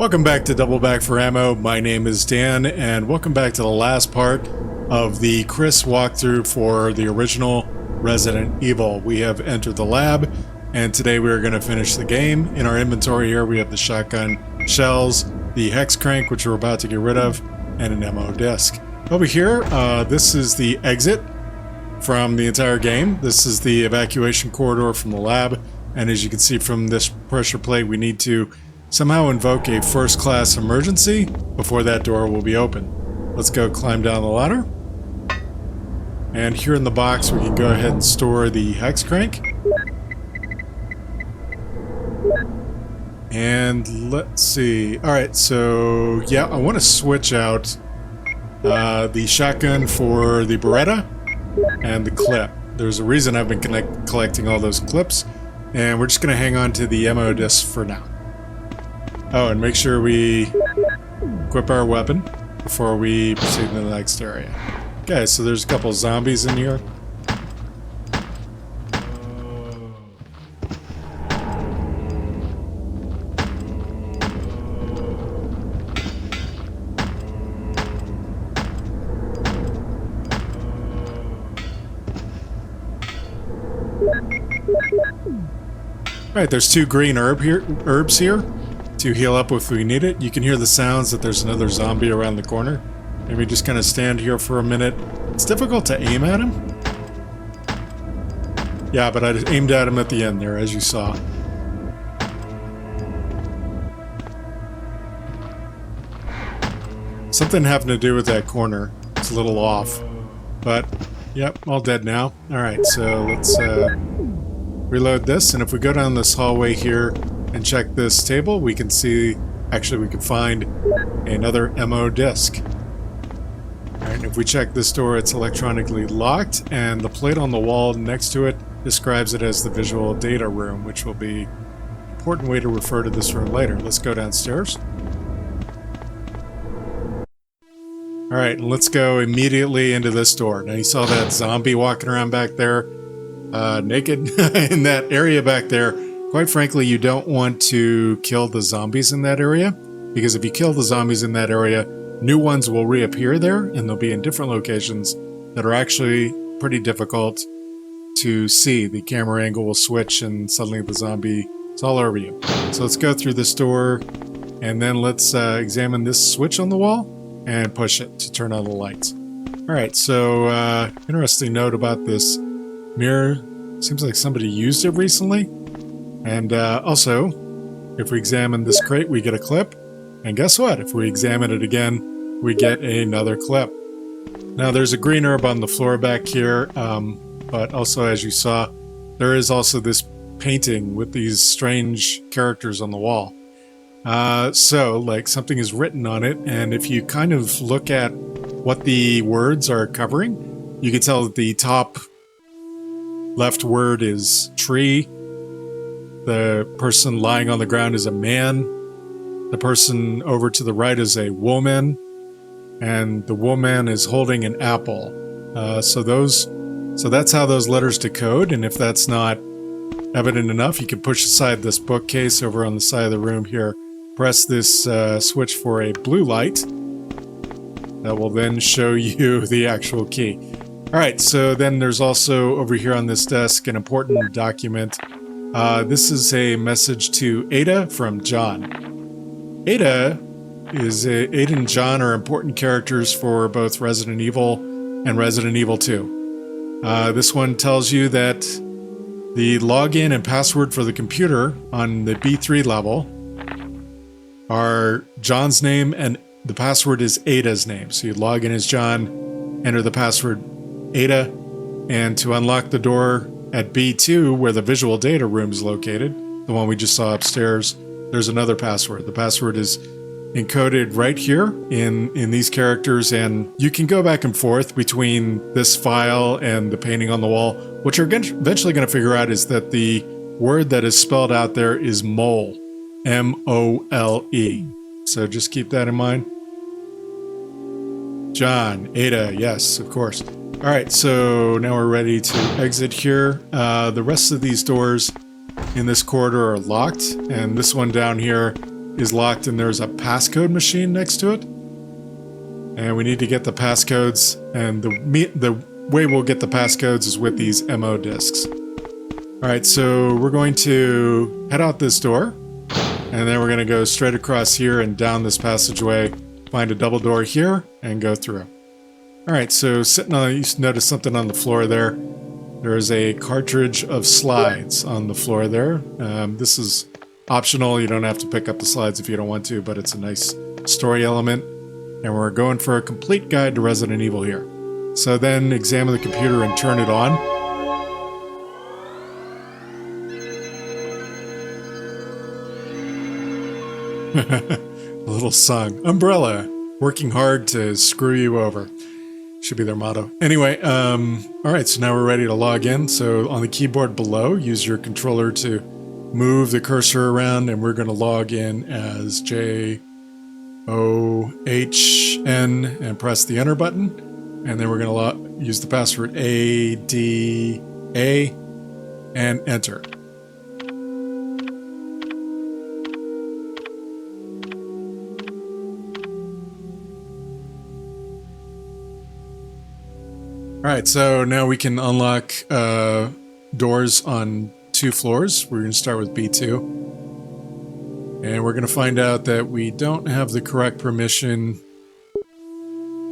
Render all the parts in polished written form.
Welcome back to Double Back for Ammo. My name is Dan, and welcome back to the last part of the Chris walkthrough for the original Resident Evil. We have entered the lab, and today we are going to finish the game. In our inventory here, we have the shotgun shells, the hex crank, which we're about to get rid of, and an ammo disc. Over here, this is the exit from the entire game. This is the evacuation corridor from the lab, and as you can see from this pressure plate, we need to somehow invoke a first-class emergency before that door will be open. Let's go climb down the ladder. And here in the box, we can go ahead and store the hex crank. And let's see. Alright, so yeah, I want to switch out the shotgun for the Beretta and the clip. There's a reason I've been collecting all those clips, and we're just going to hang on to the ammo disc for now. Oh, and make sure we equip our weapon before we proceed to the next area. Okay, so there's a couple zombies in here. Alright, there's two green herbs here to heal up if we need it. You can hear the sounds that there's another zombie around the corner. Maybe just kind of stand here for a minute. It's difficult to aim at him. Yeah, but I aimed at him at the end there, as you saw. Something having to do with that corner. It's a little off. But, yep, all dead now. Alright, so let's reload this. And if we go down this hallway here and check this table, we can see, actually we can find another ammo disc. Alright, if we check this door, it's electronically locked, and the plate on the wall next to it describes it as the visual data room, which will be an important way to refer to this room later. Let's go downstairs. Alright, and let's go immediately into this door. Now you saw that zombie walking around back there, naked in that area back there. Quite frankly, you don't want to kill the zombies in that area, because if you kill the zombies in that area, new ones will reappear there, and they'll be in different locations that are actually pretty difficult to see. The camera angle will switch, and suddenly the zombie is all over you. So let's go through this door, and then let's examine this switch on the wall and push it to turn on the lights. Alright, so interesting note about this mirror. Seems like somebody used it recently. And also, if we examine this crate, we get a clip. And guess what? If we examine it again, we get another clip. Now, there's a green herb on the floor back here, but also, as you saw, there is also this painting with these strange characters on the wall. So, like, something is written on it, and if you kind of look at what the words are covering, you can tell that the top left word is tree. The person lying on the ground is a man. The person over to the right is a woman. And the woman is holding an apple. So that's how those letters decode. And if that's not evident enough, you can push aside this bookcase over on the side of the room here. Press this switch for a blue light. That will then show you the actual key. Alright, so then there's also over here on this desk an important document. This is a message to Ada from John. Ada and John are important characters for both Resident Evil and Resident Evil 2. This one tells you that the login and password for the computer on the B3 level are John's name, and the password is Ada's name. So you log in as John, enter the password Ada, and to unlock the door at B2, where the visual data room is located, the one we just saw upstairs, there's another password. The password is encoded right here in these characters, and you can go back and forth between this file and the painting on the wall. What you're eventually going to figure out is that the word that is spelled out there is mole. M-O-L-E. So just keep that in mind. John, Ada, yes, of course. Alright, so now we're ready to exit here. The rest of these doors in this corridor are locked, and this one down here is locked and there's a passcode machine next to it. And we need to get the passcodes, and the way we'll get the passcodes is with these MO discs. Alright, so we're going to head out this door, and then we're going to go straight across here and down this passageway, find a double door here, and go through. Alright, so sitting on, you notice something on the floor there. There is a cartridge of slides on the floor there. This is optional, you don't have to pick up the slides if you don't want to, but it's a nice story element. And we're going for a complete guide to Resident Evil here. So then examine the computer and turn it on. A little song. Umbrella, working hard to screw you over. Should be their motto. Anyway, alright, so now we're ready to log in. So on the keyboard below, use your controller to move the cursor around, and we're going to log in as JOHN and press the enter button. And then we're going to use the password ADA and enter. Alright, so now we can unlock doors on 2 floors. We're going to start with B2. And we're going to find out that we don't have the correct permission.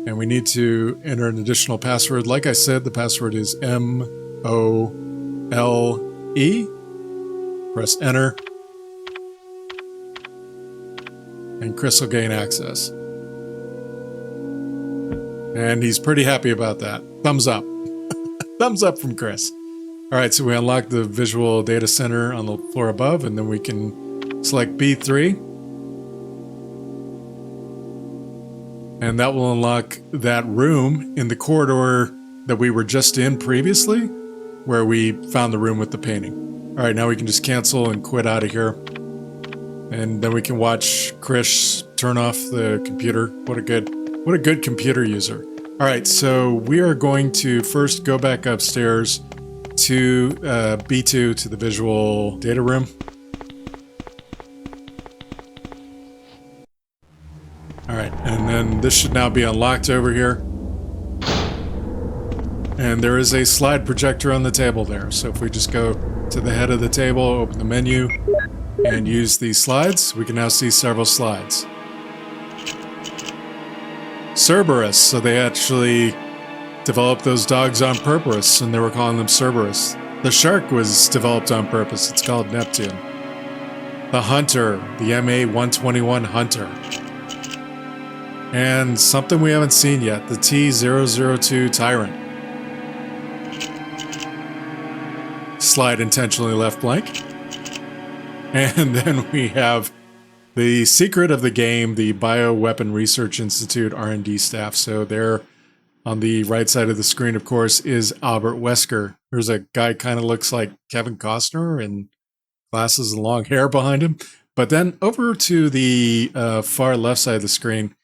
And we need to enter an additional password. Like I said, the password is MOLE. Press enter. And Chris will gain access. And he's pretty happy about that. Thumbs up. Thumbs up from Chris. Alright, so we unlock the visual data center on the floor above, and then we can select B3. And that will unlock that room in the corridor that we were just in previously, where we found the room with the painting. Alright, now we can just cancel and quit out of here. And then we can watch Chris turn off the computer. What a good computer user. Alright, so we are going to first go back upstairs to B2, to the visual data room. Alright, and then this should now be unlocked over here. And there is a slide projector on the table there. So if we just go to the head of the table, open the menu, and use these slides, we can now see several slides. Cerberus, so they actually developed those dogs on purpose, and they were calling them Cerberus. The shark was developed on purpose, it's called Neptune. The Hunter, the MA-121 Hunter. And something we haven't seen yet, the T-002 Tyrant. Slide intentionally left blank. And then we have the secret of the game, the Bioweapon Research Institute R&D staff. So there on the right side of the screen, of course, is Albert Wesker. There's a guy kind of looks like Kevin Costner and glasses and long hair behind him. But then over to the far left side of the screen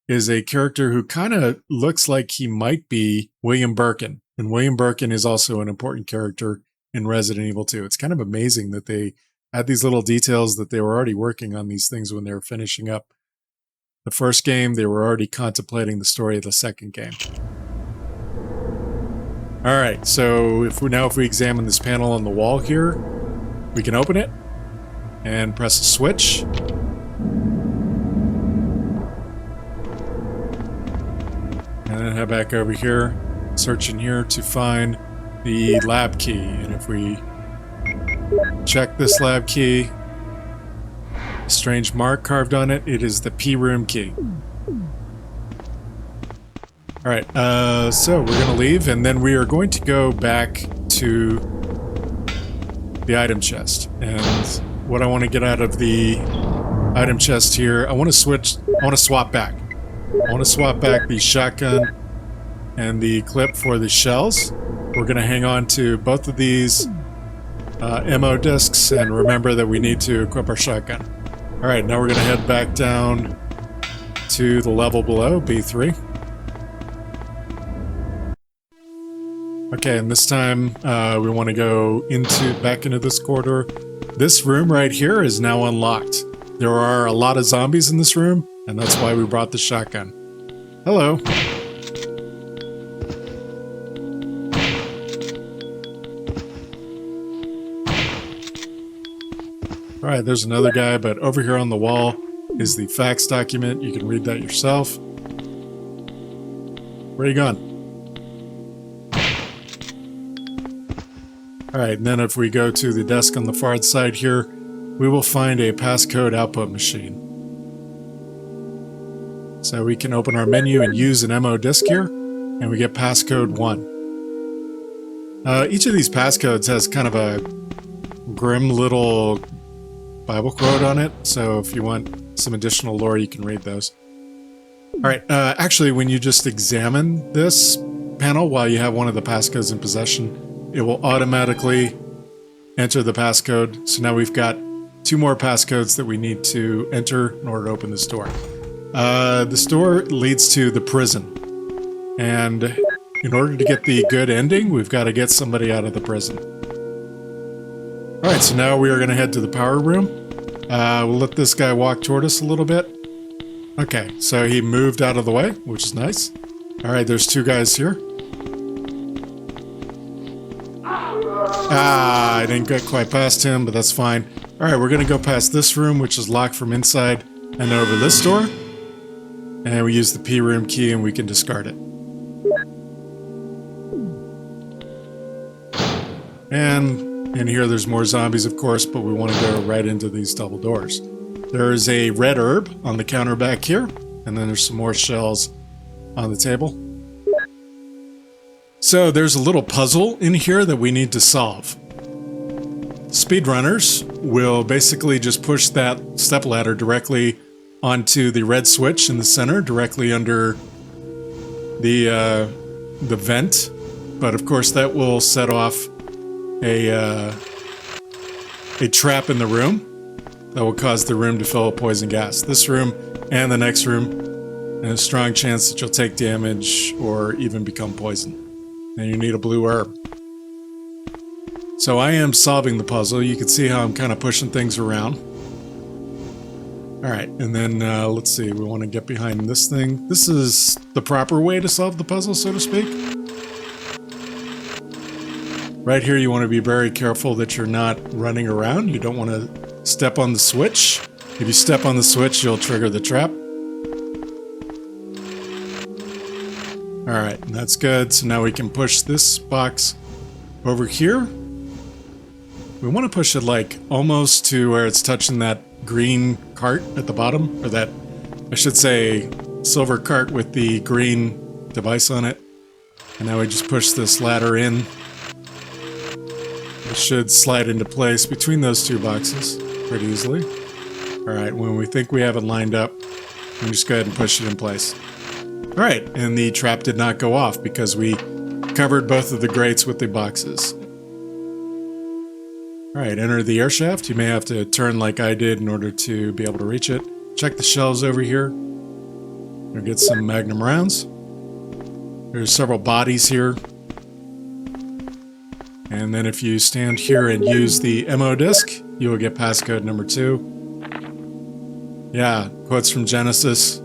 is a character who kind of looks like he might be William Birkin. And William Birkin is also an important character in Resident Evil 2. It's kind of amazing that they had these little details, that they were already working on these things when they were finishing up the first game. They were already contemplating the story of the second game. All right, so if we examine this panel on the wall here, we can open it and press a switch. And then head back over here, search in here to find the lab key. And if we check this lab key, a strange mark carved on it, it is the P-room key. Alright, so we're going to leave, and then we are going to go back to the item chest. And what I want to get out of the item chest here, I want to swap back. I want to swap back the shotgun and the clip for the shells. We're going to hang on to both of these MO discs, and remember that we need to equip our shotgun. Alright, now we're going to head back down to the level below, B3. Okay, and this time we want to go back into this corridor. This room right here is now unlocked. There are a lot of zombies in this room, and that's why we brought the shotgun. Hello. All right, there's another guy, but over here on the wall is the fax document. You can read that yourself. Where are you going? All right, and then if we go to the desk on the far side here, we will find a passcode output machine. So we can open our menu and use an MO disk here, and we get passcode 1. Each of these passcodes has kind of a grim little Bible quote on it, so if you want some additional lore, you can read those. All right, actually, when you just examine this panel while you have one of the passcodes in possession, it will automatically enter the passcode. So now we've got 2 more passcodes that we need to enter in order to open this door. This door leads to the prison. And in order to get the good ending, we've got to get somebody out of the prison. All right, so now we are going to head to the power room. We'll let this guy walk toward us a little bit. Okay, so he moved out of the way, which is nice. All right, there's 2 guys here. I didn't get quite past him, but that's fine. All right, we're going to go past this room, which is locked from inside, and over this door. And we use the P room key, and we can discard it. And in here, there's more zombies, of course, but we want to go right into these double doors. There's a red herb on the counter back here, and then there's some more shells on the table. So there's a little puzzle in here that we need to solve. Speedrunners will basically just push that stepladder directly onto the red switch in the center, directly under the vent. But of course, that will set off a trap in the room that will cause the room to fill with poison gas. This room and the next room, and a strong chance that you'll take damage or even become poisoned. And you need a blue herb. So I am solving the puzzle. You can see how I'm kind of pushing things around. All right, and then let's see. We want to get behind this thing. This is the proper way to solve the puzzle, so to speak. Right here, you want to be very careful that you're not running around. You don't want to step on the switch. If you step on the switch, you'll trigger the trap. All right, and that's good. So now we can push this box over here. We want to push it like almost to where it's touching that green cart at the bottom, or that, I should say, silver cart with the green device on it. And now we just push this ladder in. It should slide into place between those 2 boxes pretty easily. All right, when we think we have it lined up, we just go ahead and push it in place. All right, and the trap did not go off because we covered both of the grates with the boxes. All right, enter the air shaft. You may have to turn like I did in order to be able to reach it. Check the shelves over here. We'll get some magnum rounds. There's several bodies here. And then if you stand here and use the MO disk, you will get passcode number 2. Yeah, quotes from Genesis.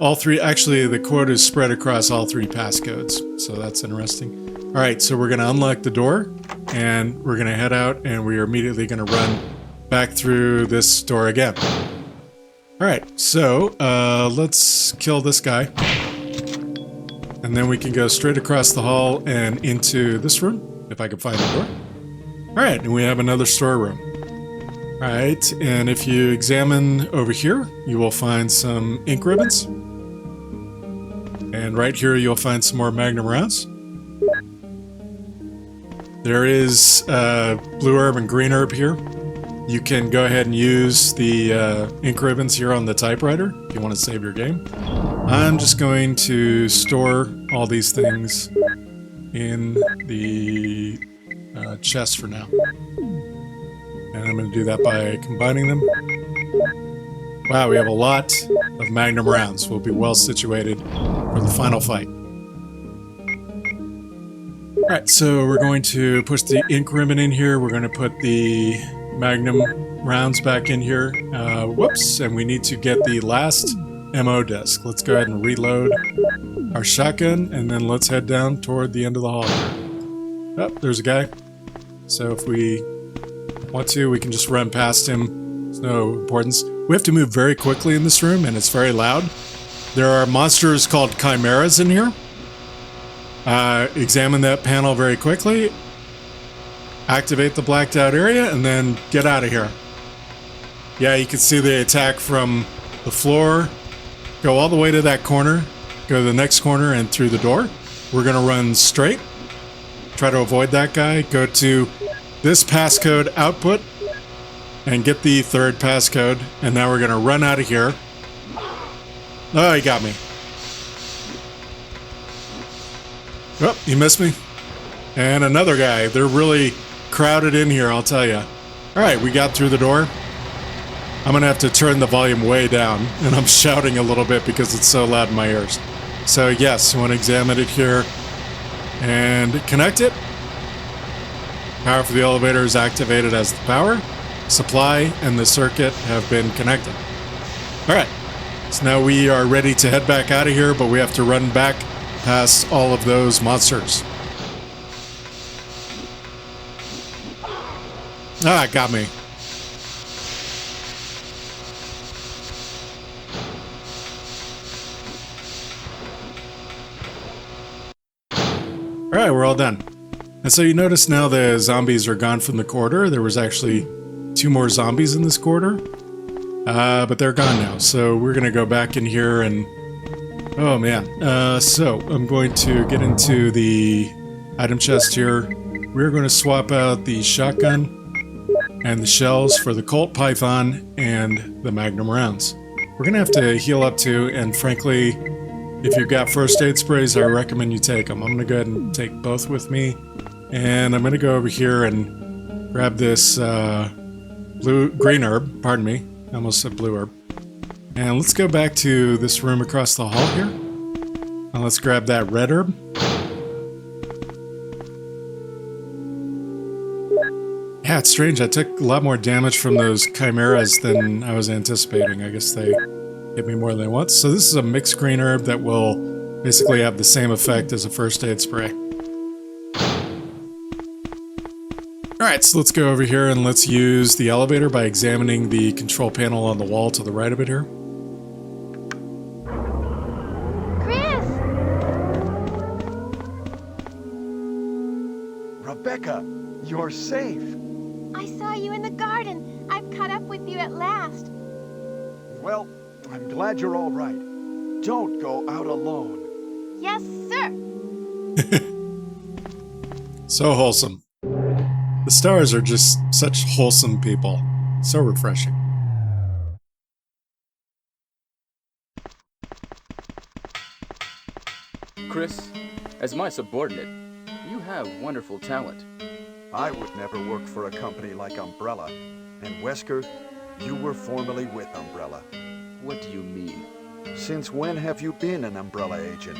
All 3, actually the quote is spread across all 3 passcodes, so that's interesting. All right, so we're going to unlock the door, and we're going to head out, and we are immediately going to run back through this door again. All right, so let's kill this guy, and then we can go straight across the hall and into this room, if I can find the door. All right, and we have another storeroom. All right, and if you examine over here, you will find some ink ribbons. And right here, you'll find some more magnum rounds. There is blue herb and green herb here. You can go ahead and use the ink ribbons here on the typewriter if you want to save your game. I'm just going to store all these things in the chest for now. And I'm going to do that by combining them. Wow, we have a lot of magnum rounds. We'll be well situated for the final fight. Alright, so we're going to push the ink ribbon in here. We're going to put the magnum rounds back in here. Whoops, and we need to get the last MO disc. Let's go ahead and reload our shotgun, and then let's head down toward the end of the hall here. Oh, there's a guy. So if we want to, we can just run past him. It's no importance. We have to move very quickly in this room, and it's very loud. There are monsters called chimeras in here. Examine that panel very quickly. Activate the blacked out area, and then get out of here. Yeah, you can see the attack from the floor. Go all the way to that corner. Go to the next corner and through the door. We're going to run straight. Try to avoid that guy. Go to this passcode output and get the third passcode. And now we're going to run out of here. Oh, he got me. Oh, he missed me. And another guy. They're really crowded in here, I'll tell you. All right, we got through the door. I'm going to have to turn the volume way down. And I'm shouting a little bit because it's so loud in my ears. So yes, I want to examine it here and connect it. Power for the elevator is activated as the power. Supply and the circuit have been connected. All right, so now we are ready to head back out of here, but we have to run back past all of those monsters. Ah, it got me. All right, we're all done. And so you notice now the zombies are gone from the corridor. There was actually 2 more zombies in this corridor, but they're gone now. So we're going to go back in here and... Oh, man. So I'm going to get into the item chest here. We're going to swap out the shotgun and the shells for the Colt Python and the Magnum rounds. We're going to have to heal up too, and frankly... If you've got first aid sprays, I recommend you take them. I'm going to go ahead and take both with me. And I'm going to go over here and grab this green herb. Pardon me. I almost said blue herb. And let's go back to this room across the hall here. And let's grab that red herb. Yeah, it's strange. I took a lot more damage from those chimeras than I was anticipating. I guess they... hit me more than once. So this is a mixed green herb that will basically have the same effect as a first aid spray. Alright, so let's go over here and let's use the elevator by examining the control panel on the wall to the right of it here. Chris! Rebecca, you're safe. I saw you in the garden. I've caught up with you at last. Well, I'm glad you're all right. Don't go out alone. Yes, sir. So wholesome. The stars are just such wholesome people. So refreshing. Chris, as my subordinate, you have wonderful talent. I would never work for a company like Umbrella. And Wesker, you were formerly with Umbrella. What do you mean? Since when have you been an Umbrella agent?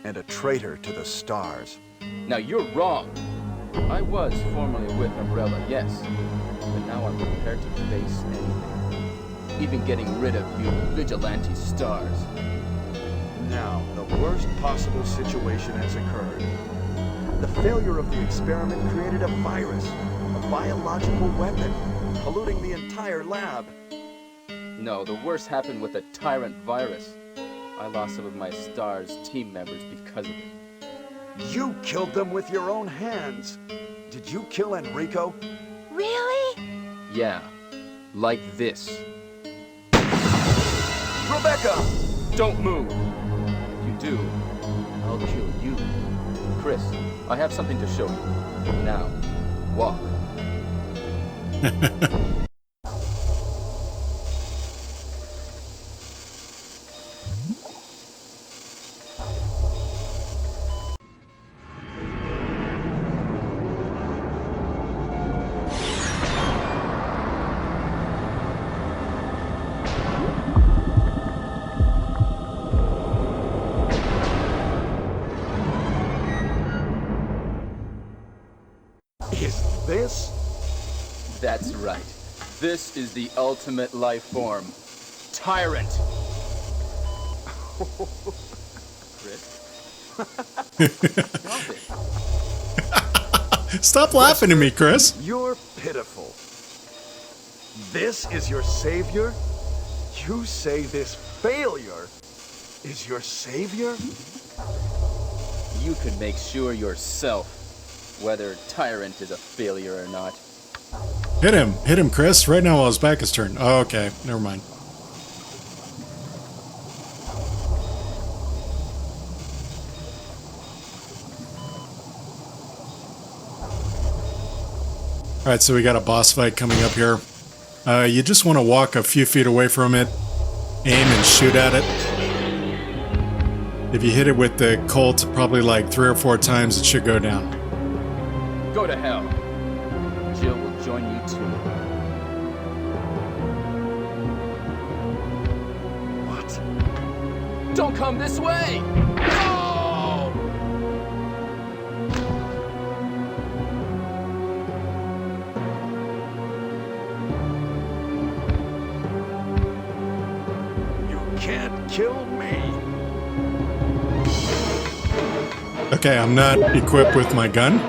And a traitor to the stars? Now you're wrong. I was formerly with Umbrella, yes. But now I'm prepared to face anything. Even getting rid of you vigilante stars. Now, the worst possible situation has occurred. The failure of the experiment created a virus, a biological weapon, polluting the entire lab. No, the worst happened with the tyrant virus. I lost some of my STARS team members because of it. You killed them with your own hands. Did you kill Enrico? Really? Yeah, like this. Rebecca! Don't move! If you do, I'll kill you. Chris, I have something to show you. Now, walk. Is this? That's right. This is the ultimate life form. Tyrant. Chris? Stop it. Stop laughing at me, Chris. You're pitiful. This is your savior? You say this failure is your savior? You can make sure yourself whether Tyrant is a failure or not. Hit him, Chris. Right now while his back is turned. Oh, okay, never mind. Alright, so we got a boss fight coming up here. You just want to walk a few feet away from it, aim and shoot at it. If you hit it with the Colt probably like 3 or 4 times, it should go down. Go to hell. Jill will join you too. What? Don't come this way! No! You can't kill me. Okay, I'm not equipped with my gun.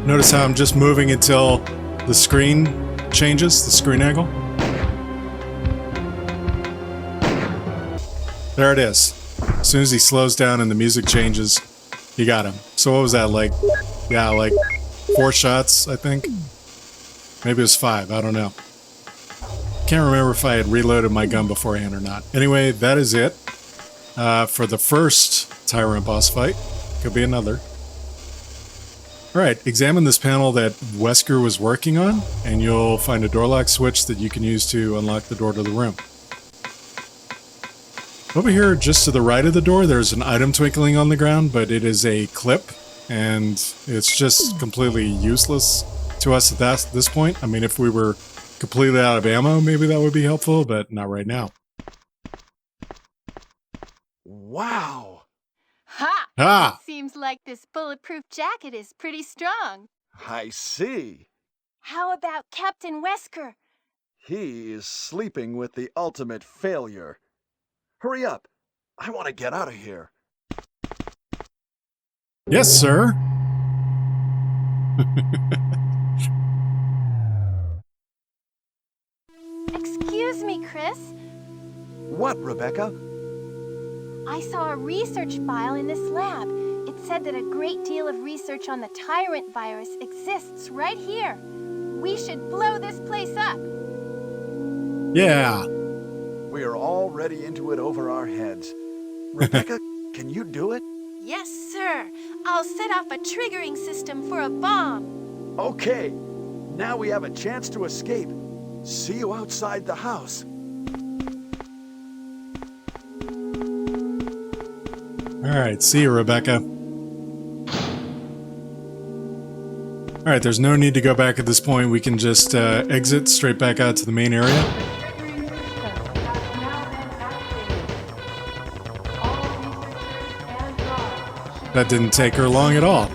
Notice how I'm just moving until the screen changes, the screen angle. There it is. As soon as he slows down and the music changes, you got him. So what was that, like, yeah, like 4 shots, I think? Maybe it was 5, I don't know. Can't remember if I had reloaded my gun beforehand or not. Anyway, that is it for the first Tyrant boss fight. Could be another. Alright, examine this panel that Wesker was working on, and you'll find a door lock switch that you can use to unlock the door to the room. Over here, just to the right of the door, there's an item twinkling on the ground, but it is a clip, and it's just completely useless to us at this point. I mean, if we were completely out of ammo, maybe that would be helpful, but not right now. Wow. Ha! Ah! Seems like this bulletproof jacket is pretty strong. I see. How about Captain Wesker? He is sleeping with the ultimate failure. Hurry up. I want to get out of here. Yes, sir. Excuse me, Chris. What, Rebecca? I saw a research file in this lab. It said that a great deal of research on the Tyrant virus exists right here. We should blow this place up. Yeah. We are already into it over our heads. Rebecca, can you do it? Yes, sir. I'll set off a triggering system for a bomb. Okay. Now we have a chance to escape. See you outside the house. Alright, see you, Rebecca. Alright, there's no need to go back at this point. We can just exit straight back out to the main area. That didn't take her long at all.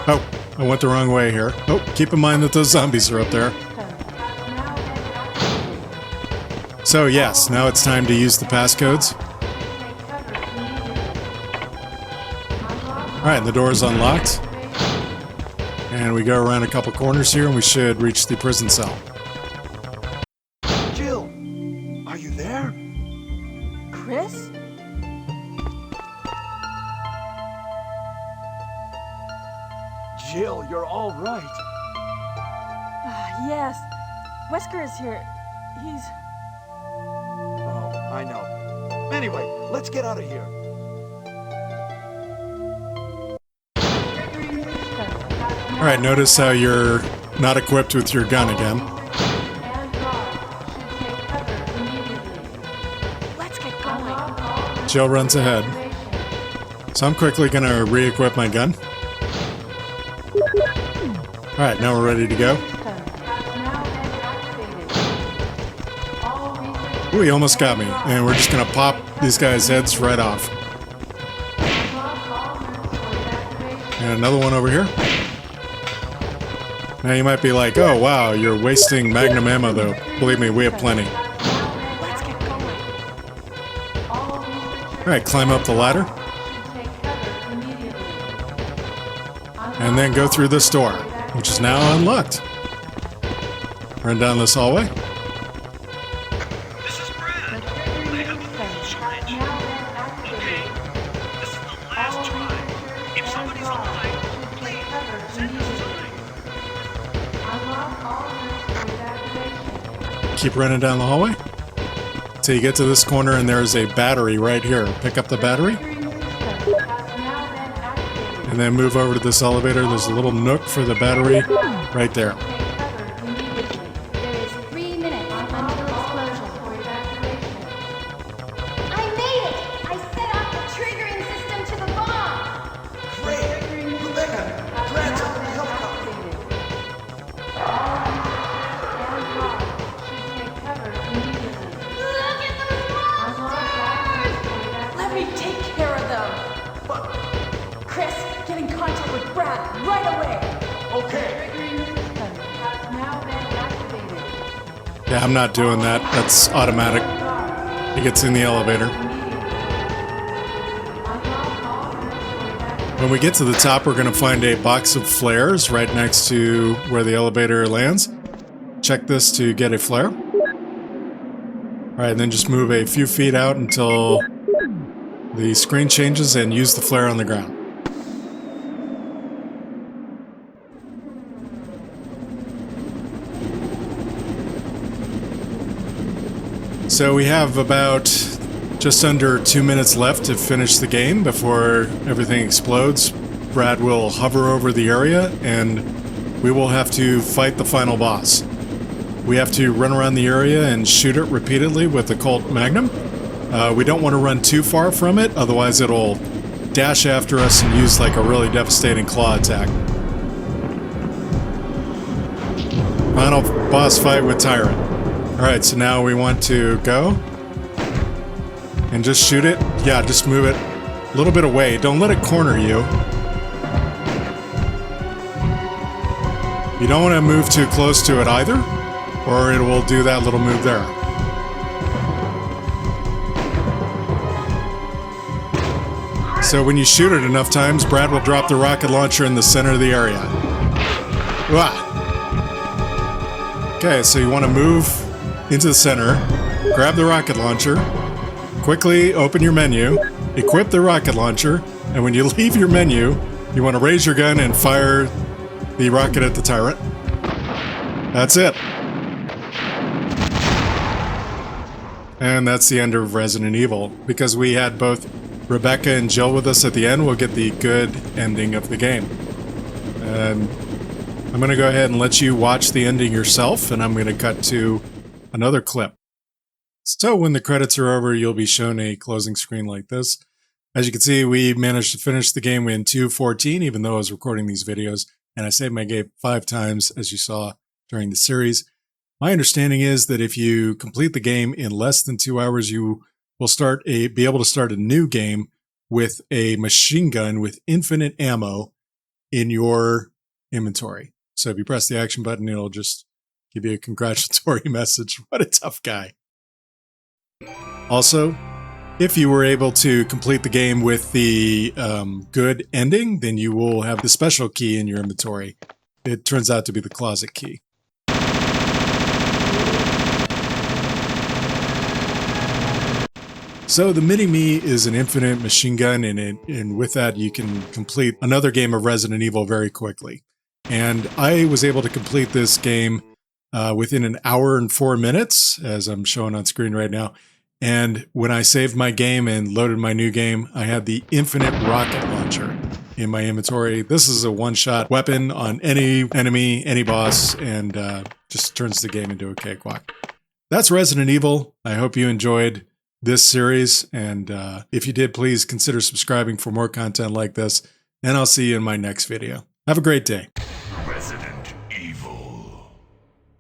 Oh, I went the wrong way here. Oh, keep in mind that those zombies are up there. So yes, now it's time to use the passcodes. Alright, the door is unlocked. And we go around a couple corners here and we should reach the prison cell. Jill, are you there? Chris? Jill, you're all right. Yes. Wesker is here. He's... Oh, I know. Anyway, let's get out of here. Alright, notice how you're not equipped with your gun again. Let's get going. Jill runs ahead. So I'm quickly gonna re-equip my gun. Alright, now we're ready to go. Ooh, he almost got me. And we're just gonna pop these guys' heads right off. And another one over here. Now you might be like, oh wow, you're wasting magnum ammo though. Believe me, we have plenty. Let's get going. Alright, climb up the ladder. And then go through this door, which is now unlocked. Run down this hallway. This is Brad. I have a full charge. Okay, this is the last try. If somebody's alive, please send us a sign. Keep running down the hallway till you get to this corner, and there's a battery right here. Pick up the battery. And then move over to this elevator. There's a little nook for the battery right there. There is 3 minutes until explosion. I made it! I set off the triggering system to the bomb! Great! Rebecca! Brad's up in the helicopter! Look at those monsters! Let me take care of them. Chris, get in contact with Brad right away. Okay! Yeah, I'm not doing that. That's automatic. He gets in the elevator. When we get to the top, we're going to find a box of flares right next to where the elevator lands. Check this to get a flare. Alright, and then just move a few feet out until the screen changes and use the flare on the ground. So we have about just under 2 minutes left to finish the game before everything explodes. Brad will hover over the area and we will have to fight the final boss. We have to run around the area and shoot it repeatedly with the Colt Magnum. We don't want to run too far from it, otherwise it'll dash after us and use like a really devastating claw attack. Final boss fight with Tyrant. Alright, so now we want to go and just shoot it. Yeah, just move it a little bit away. Don't let it corner you. You don't want to move too close to it either, or it will do that little move there. So when you shoot it enough times, Brad will drop the rocket launcher in the center of the area. Wah! Okay, so you want to move into the center, grab the rocket launcher, quickly open your menu, equip the rocket launcher, and when you leave your menu, you want to raise your gun and fire the rocket at the Tyrant. That's it. And that's the end of Resident Evil. Because we had both Rebecca and Jill with us at the end, we'll get the good ending of the game. And I'm going to go ahead and let you watch the ending yourself, and I'm going to cut to another clip. So when the credits are over, you'll be shown a closing screen like this. As you can see, we managed to finish the game in 2:14, even though I was recording these videos, and I saved my game 5 times, as you saw during the series. My understanding is that if you complete the game in less than 2 hours, you will be able to start a new game with a machine gun with infinite ammo in your inventory. So if you press the action button, it'll just give you a congratulatory message. What a tough guy. Also, if you were able to complete the game with the good ending, then you will have the special key in your inventory. It turns out to be the closet key. So the Mini-Me is an infinite machine gun, and with that you can complete another game of Resident Evil very quickly. And I was able to complete this game within an hour and 4 minutes, as I'm showing on screen right now. And when I saved my game and loaded my new game, I had the infinite rocket launcher in my inventory. This is a one-shot weapon on any enemy, any boss, and just turns the game into a cakewalk. That's Resident Evil. I hope you enjoyed this series, and if you did, please consider subscribing for more content like this, and I'll see you in my next video. Have a great day.